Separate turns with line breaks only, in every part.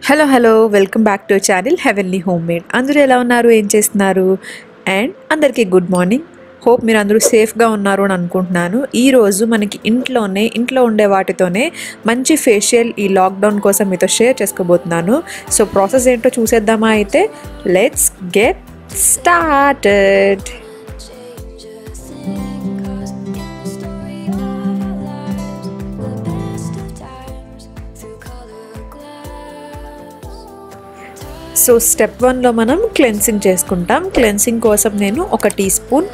Hello welcome back to channel heavenly home made. అందరూ ఎలా ఉన్నారు, ఏం చేస్తున్నారు? అండ్ అందరికీ గుడ్ మార్నింగ్. హోప్ మీరు అందరూ సేఫ్గా ఉన్నారు అని అనుకుంటున్నాను. ఈరోజు మనకి ఇంట్లో ఉండే వాటితోనే మంచి ఫేషియల్ ఈ లాక్డౌన్ కోసం మీతో షేర్ చేసుకోబోతున్నాను. సో ప్రాసెస్ ఏంటో చూసేద్దామా? అయితే let's get started. So step 1లో మనం క్లెన్సింగ్ చేసుకుంటాం. క్లెన్సింగ్ కోసం నేను 1 టీ స్పూన్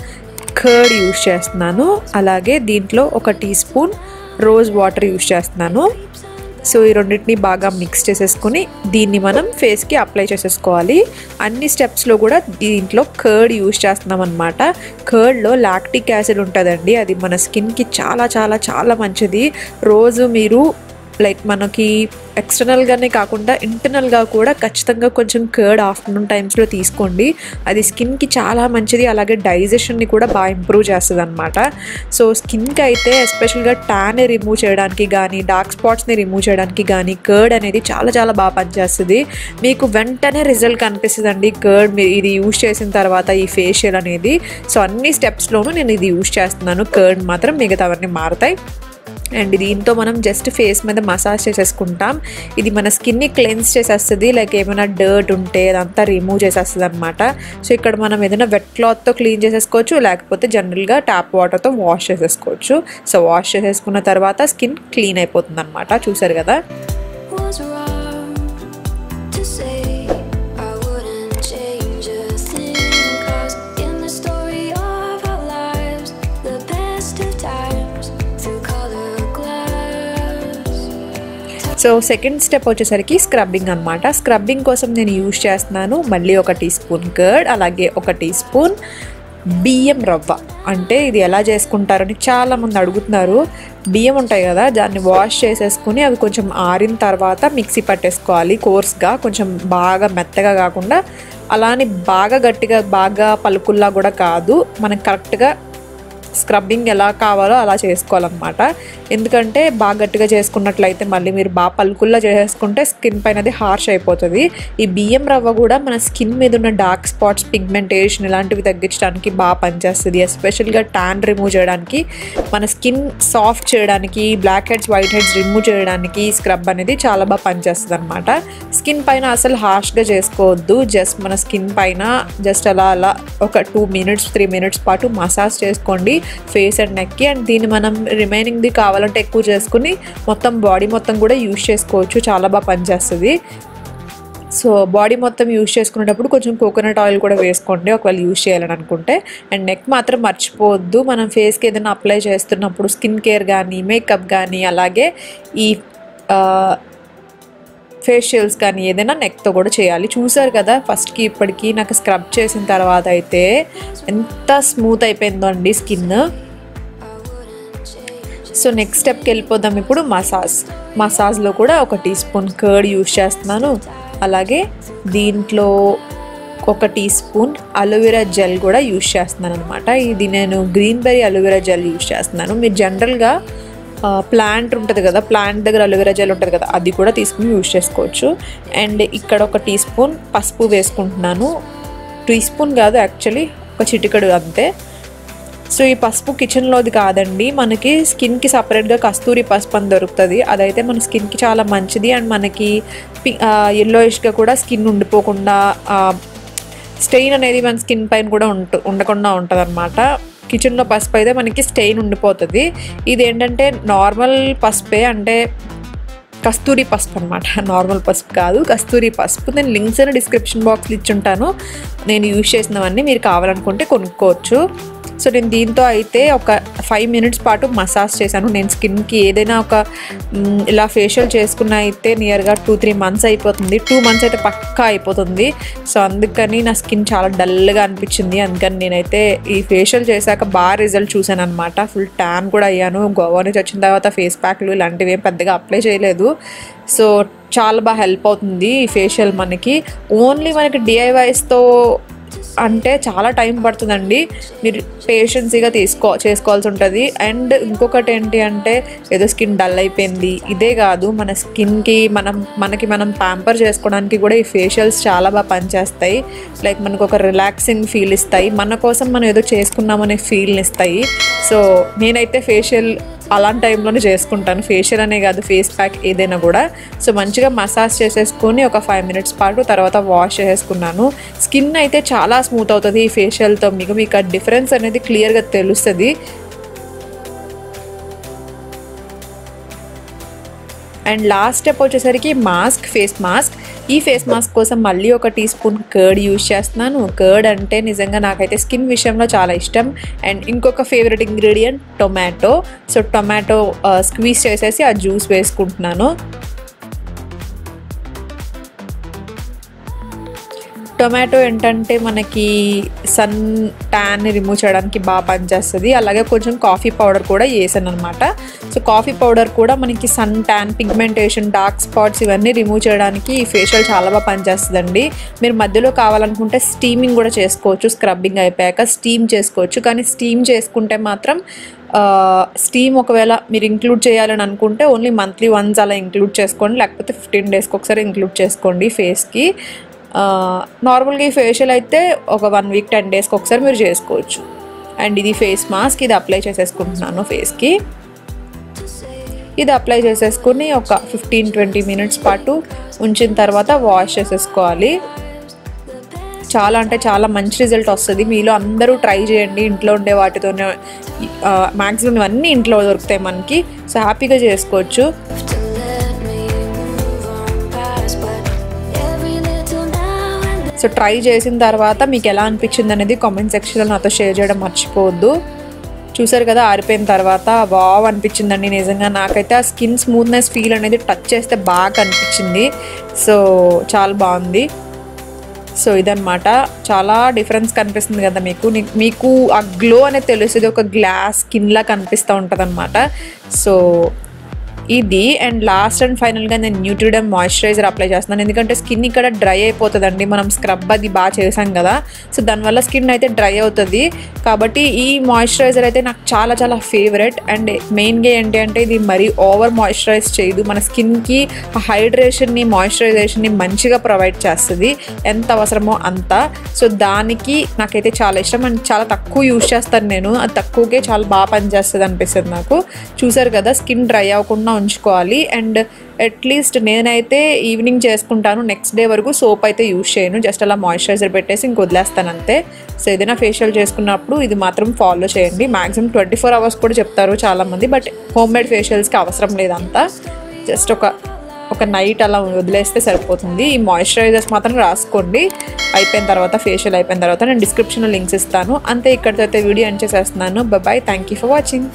కర్డ్ యూజ్ చేస్తున్నాను. అలాగే దీంట్లో 1 teaspoon rose water use చేస్తున్నాను. సో ఈ రెండింటిని బాగా మిక్స్ చేసేసుకుని దీన్ని మనం ఫేస్కి అప్లై చేసేసుకోవాలి. అన్ని స్టెప్స్లో కూడా దీంట్లో కర్డ్ యూజ్ చేస్తున్నాం అనమాట. కర్డ్లో లాక్టిక్ యాసిడ్ ఉంటుందండి. అది మన స్కిన్కి చాలా చాలా చాలా మంచిది. రోజు మీరు మనకి ఎక్స్టర్నల్గానే కాకుండా ఇంటర్నల్గా కూడా ఖచ్చితంగా కొంచెం కర్డ్ ఆఫ్టర్నూన్ టైమ్స్లో తీసుకోండి. అది స్కిన్కి చాలా మంచిది. అలాగే డైజెషన్ని కూడా బాగా ఇంప్రూవ్ చేస్తుంది అనమాట. సో స్కిన్కి అయితే ఎస్పెషల్గా ట్యాన్ని రిమూవ్ చేయడానికి కానీ డార్క్ స్పాట్స్ని రిమూవ్ చేయడానికి కానీ కర్డ్ అనేది చాలా చాలా బాగా పనిచేస్తుంది. మీకు వెంటనే రిజల్ట్ కనిపిస్తుందండి కర్డ్ ఇది యూజ్ చేసిన తర్వాత ఈ ఫేషియల్ అనేది. సో అన్ని స్టెప్స్లోనూ నేను ఇది యూజ్ చేస్తున్నాను. కర్డ్ మాత్రం మిగతావన్నీ మారుతాయి. అండ్ దీంతో మనం జస్ట్ ఫేస్ మీద మసాజ్ చేసేసుకుంటాం. ఇది మన స్కిన్ని క్లెన్స్ చేసేస్తుంది. ఏమైనా డర్ట్ ఉంటే అదంతా రిమూవ్ చేసేస్తుంది అనమాట. సో ఇక్కడ మనం ఏదైనా వెట్ క్లాత్తో క్లీన్ చేసేసుకోవచ్చు, లేకపోతే జనరల్గా ట్యాప్ వాటర్తో వాష్ చేసేసుకోవచ్చు. సో వాష్ చేసేసుకున్న తర్వాత స్కిన్ క్లీన్ అయిపోతుంది అనమాట. చూసారు కదా. సో సెకండ్ స్టెప్ వచ్చేసరికి స్క్రబ్బింగ్ అనమాట. స్క్రబ్బింగ్ కోసం నేను యూజ్ చేస్తున్నాను మళ్ళీ 1 టీ స్పూన్ కర్డ్, అలాగే 1 టీ స్పూన్ బియ్యం రవ్వ. అంటే ఇది ఎలా చేసుకుంటారని చాలామంది అడుగుతున్నారు. బియ్యం ఉంటాయి కదా, దాన్ని వాష్ చేసేసుకుని అవి కొంచెం ఆరిన తర్వాత మిక్సీ పట్టేసుకోవాలి కోర్స్గా. కొంచెం బాగా మెత్తగా కాకుండా అలానే బాగా గట్టిగా బాగా పలుకుల్లా కూడా కాదు. మనకు కరెక్ట్గా స్క్రబ్బింగ్ ఎలా కావాలో అలా చేసుకోవాలన్నమాట. ఎందుకంటే బాగా గట్టిగా చేసుకున్నట్లయితే మళ్ళీ మీరు బాగా పలుకుల్లా చేసేసుకుంటే స్కిన్ పైన అది హార్ష్ అయిపోతుంది. ఈ బియ్యం రవ్వ కూడా మన స్కిన్ మీద ఉన్న డార్క్ స్పాట్స్, పిగ్మెంటేషన్ ఇలాంటివి తగ్గించడానికి బాగా పనిచేస్తుంది. ఎస్పెషల్గా ట్యాన్ రిమూవ్ చేయడానికి, మన స్కిన్ సాఫ్ట్ చేయడానికి, blackheads whiteheads remove చేయడానికి స్క్రబ్ అనేది చాలా బాగా పనిచేస్తుంది అనమాట. స్కిన్ పైన అసలు హార్ష్గా చేసుకోవద్దు. జస్ట్ మన స్కిన్ పైన జస్ట్ అలా ఒక 2 మినిట్స్ 3 మినిట్స్ పాటు మసాజ్ చేసుకోండి ఫేస్ అండ్ నెక్కి. అండ్ దీన్ని మనం రిమైనింగ్ది కావాలంటే ఎక్కువ చేసుకుని మొత్తం బాడీ మొత్తం కూడా యూజ్ చేసుకోవచ్చు. చాలా బాగా పనిచేస్తుంది. సో బాడీ మొత్తం యూజ్ చేసుకునేటప్పుడు కొంచెం కోకోనట్ ఆయిల్ కూడా వేసుకోండి ఒకవేళ యూజ్ చేయాలని అనుకుంటే. అండ్ నెక్ మాత్రం మర్చిపోవద్దు. మనం ఫేస్కి ఏదైనా అప్లై చేస్తున్నప్పుడు స్కిన్ కేర్ కానీ మేకప్ కానీ అలాగే ఈ ఫేషియల్స్ కానీ ఏదైనా నెక్తో కూడా చేయాలి. చూసారు కదా, ఫస్ట్కి ఇప్పటికీ నాకు స్క్రబ్ చేసిన తర్వాత అయితే ఎంత స్మూత్ అయిపోయిందో అండి స్కిన్. సో నెక్స్ట్ స్టెప్కి వెళ్ళిపోదాం. ఇప్పుడు మసాజ్లో కూడా 1 టీ స్పూన్ కర్డ్ యూజ్ చేస్తున్నాను. అలాగే దీంట్లో 1 టీ స్పూన్ అలోవెరా జెల్ కూడా యూజ్ చేస్తున్నాను అనమాట. ఇది నేను green berry aloe vera gel use చేస్తున్నాను. మీరు జనరల్గా ప్లాంట్ ఉంటుంది కదా, ప్లాంట్ దగ్గర అలోవెరా జెల్ ఉంటుంది కదా, అది కూడా తీసుకుని యూజ్ చేసుకోవచ్చు. అండ్ ఇక్కడ 1 టీ స్పూన్ పసుపు వేసుకుంటున్నాను. టీ స్పూన్ కాదు, యాక్చువల్లీ 1 చిటికెడు అంతే. సో ఈ పసుపు కిచెన్లోది కాదండి, మనకి స్కిన్కి సపరేట్గా కస్తూరి పసుపు అని దొరుకుతుంది. అదైతే మన స్కిన్కి చాలా మంచిది. అండ్ మనకి ఎల్లోయిష్గా కూడా స్కిన్ ఉండిపోకుండా స్టెయిన్ అనేది మన స్కిన్ పైన కూడా ఉండకుండా ఉంటుంది అనమాట. కిచెన్లో పసుపు అయితే మనకి స్టెయిన్ ఉండిపోతుంది. ఇది ఏంటంటే నార్మల్ పసుపే, అంటే కస్తూరి పసుపు అనమాట. నార్మల్ పసుపు కాదు, కస్తూరి పసుపు. నేను లింక్స్ అని డిస్క్రిప్షన్ బాక్స్లో ఇచ్చుంటాను. నేను యూజ్ చేసినవన్నీ మీరు కావాలనుకుంటే కొనుక్కోవచ్చు. సో నేను దీంతో అయితే ఒక 5 మినిట్స్ పాటు మసాజ్ చేశాను. నేను స్కిన్కి ఏదైనా ఇలా ఫేషియల్ చేసుకున్న అయితే నియర్గా 2-3 మంత్స్ అయిపోతుంది. 2 మంత్స్ అయితే పక్కా అయిపోతుంది. సో అందుకని నా స్కిన్ చాలా డల్గా అనిపించింది. అందుకని నేనైతే ఈ ఫేషియల్ చేశాక బాగా రిజల్ట్ చూశాను అనమాట. ఫుల్ ట్యాన్ కూడా అయ్యాను. గోవా నుంచి వచ్చిన తర్వాత ఫేస్ ప్యాక్లు ఇలాంటివి ఏం పెద్దగా అప్లై చేయలేదు. సో చాలా బాగా హెల్ప్ అవుతుంది ఈ ఫేషియల్ మనకి. ఓన్లీ మనకి DIYస్తో అంటే చాలా టైం పడుతుందండి. మీరు పేషెన్సీగా చేసుకోవాల్సి ఉంటుంది. అండ్ ఇంకొకటి ఏంటి అంటే ఏదో స్కిన్ డల్ అయిపోయింది ఇదే కాదు, మన స్కిన్కి మనం ప్యాంపర్ చేసుకోవడానికి కూడా ఈ ఫేషియల్స్ చాలా బాగా పనిచేస్తాయి. లైక్ మనకు ఒక రిలాక్సింగ్ ఫీల్ ఇస్తాయి, మన కోసం మనం ఏదో చేసుకున్నామనే ఫీల్ని ఇస్తాయి. సో నేనైతే ఫేషియల్ అలాంటి టైంలోనే చేసుకుంటాను, ఫేషియల్ అనే కాదు ఫేస్ ప్యాక్ ఏదైనా కూడా. సో మంచిగా మసాజ్ చేసేసుకొని ఒక 5 minutes పాటు తర్వాత వాష్ చేసేసుకున్నాను. స్కిన్ అయితే చాలా స్మూత్ అవుతుంది ఈ ఫేషియల్తో, మీకు ఆ డిఫరెన్స్ అనేది క్లియర్గా తెలుస్తుంది. అండ్ లాస్ట్ స్టెప్ వచ్చేసరికి ఫేస్ మాస్క్. ఈ ఫేస్ మాస్క్ కోసం మళ్ళీ ఒక టీ స్పూన్ కర్డ్ యూజ్ చేస్తున్నాను. కర్డ్ అంటే నిజంగా నాకైతే స్కిన్ విషయంలో చాలా ఇష్టం. అండ్ ఇంకొక favourite ingredient tomato. So tomato squeeze చేసేసి ఆ జ్యూస్ వేసుకుంటున్నాను. టొమాటో ఏంటంటే మనకి సన్ ట్యాన్ని రిమూవ్ చేయడానికి బాగా పనిచేస్తుంది. అలాగే కొంచెం కాఫీ పౌడర్ కూడా వేసాను అనమాట. సో కాఫీ పౌడర్ కూడా మనకి sun tan, pigmentation, dark spots ఇవన్నీ రిమూవ్ చేయడానికి ఈ ఫేషియల్ చాలా బాగా పనిచేస్తుందండి. మీరు మధ్యలో కావాలనుకుంటే స్టీమింగ్ కూడా చేసుకోవచ్చు, స్క్రబ్బింగ్ అయిపోయాక స్టీమ్ చేసుకోవచ్చు. కానీ స్టీమ్ చేసుకుంటే మాత్రం స్టీమ్ ఒకవేళ మీరు ఇంక్లూడ్ చేయాలని అనుకుంటే ఓన్లీ మంత్లీ వన్స్ అలా ఇంక్లూడ్ చేసుకోండి, లేకపోతే 15 daysకి ఒకసారి ఇంక్లూడ్ చేసుకోండి ఫేస్కి. నార్మల్గా ఈ ఫేషియల్ అయితే ఒక 1 week 10 daysకి ఒకసారి మీరు చేసుకోవచ్చు. అండ్ ఇది ఫేస్ మాస్క్, ఇది అప్లై చేసేసుకుంటున్నాను ఫేస్కి. ఇది అప్లై చేసేసుకుని ఒక 15-20 minutes పాటు ఉంచిన తర్వాత వాష్ చేసేసుకోవాలి. చాలా అంటే చాలా మంచి రిజల్ట్ వస్తుంది. మీలో అందరూ ట్రై చేయండి, ఇంట్లో ఉండే వాటితోనే మ్యాక్సిమం ఇవన్నీ ఇంట్లో దొరుకుతాయి మనకి. సో హ్యాపీగా చేసుకోవచ్చు. సో ట్రై చేసిన తర్వాత మీకు ఎలా అనిపించింది అనేది కామెంట్ సెక్షన్లో నాతో షేర్ చేయడం మర్చిపోవద్దు. చూసారు కదా, ఆరిపోయిన తర్వాత వావ్ అనిపించిందండి నిజంగా. నాకైతే ఆ స్కిన్ స్మూత్నెస్ ఫీల్ అనేది టచ్ చేస్తే బాగా అనిపించింది. సో చాలా బాగుంది. సో ఇదన్నమాట, చాలా డిఫరెన్స్ కనిపిస్తుంది కదా మీకు ఆ గ్లో అనేది తెలుస్తుంది, ఒక గ్లాస్ స్కిన్లా కనిపిస్తూ ఉంటుంది అనమాట. సో ఇది. అండ్ లాస్ట్ అండ్ ఫైనల్గా నేను న్యూట్రిడమ్ మాయిశ్చరైజర్ అప్లై చేస్తున్నాను. ఎందుకంటే స్కిన్ ఇక్కడ డ్రై అయిపోతుందండి, మనం స్క్రబ్ అది బాగా చేసాం కదా. సో దానివల్ల స్కిన్ అయితే డ్రై అవుతుంది. కాబట్టి ఈ మాయిశ్చరైజర్ అయితే నాకు చాలా చాలా ఫేవరెట్. అండ్ మెయిన్గా ఏంటి అంటే ఇది మరీ ఓవర్ మాయిశ్చరైజ్ చేయదు, మన స్కిన్కి హైడ్రేషన్ని, మాయిశ్చరైజేషన్ని మంచిగా ప్రొవైడ్ చేస్తుంది, ఎంత అవసరమో అంత. సో దానికి నాకైతే చాలా ఇష్టం. అండ్ చాలా తక్కువ యూజ్ చేస్తాను నేను, అది తక్కువకే చాలా బాగా పనిచేస్తుంది అనిపిస్తుంది నాకు. చూసారు కదా, స్కిన్ డ్రై అవ్వకుండా ఉంచుకోవాలి. అండ్ అట్లీస్ట్ నేనైతే ఈవినింగ్ చేసుకుంటాను, నెక్స్ట్ డే వరకు సోప్ అయితే యూజ్ చేయను, జస్ట్ అలా మాయిశ్చరైజర్ పెట్టేసి ఇంక వదిలేస్తాను అంతే. సో ఏదైనా ఫేషియల్ చేసుకున్నప్పుడు ఇది మాత్రం ఫాలో చేయండి. మ్యాక్సిమం 24 hours కూడా చెప్తారు చాలామంది, బట్ హోమ్ మేడ్ ఫేషియల్స్కి అవసరం లేదంతా, జస్ట్ ఒక నైట్ అలా వదిలేస్తే సరిపోతుంది. ఈ మాయిశ్చరైజర్స్ మాత్రం రాసుకోండి అయిపోయిన తర్వాత, ఫేషియల్ అయిపోయిన తర్వాత. నేను డిస్క్రిప్షన్లో లింక్స్ ఇస్తాను. అంతే, ఇక్కడితో అయితే వీడియో ఎండ్ చేసేస్తున్నాను. Bye, thank you for watching.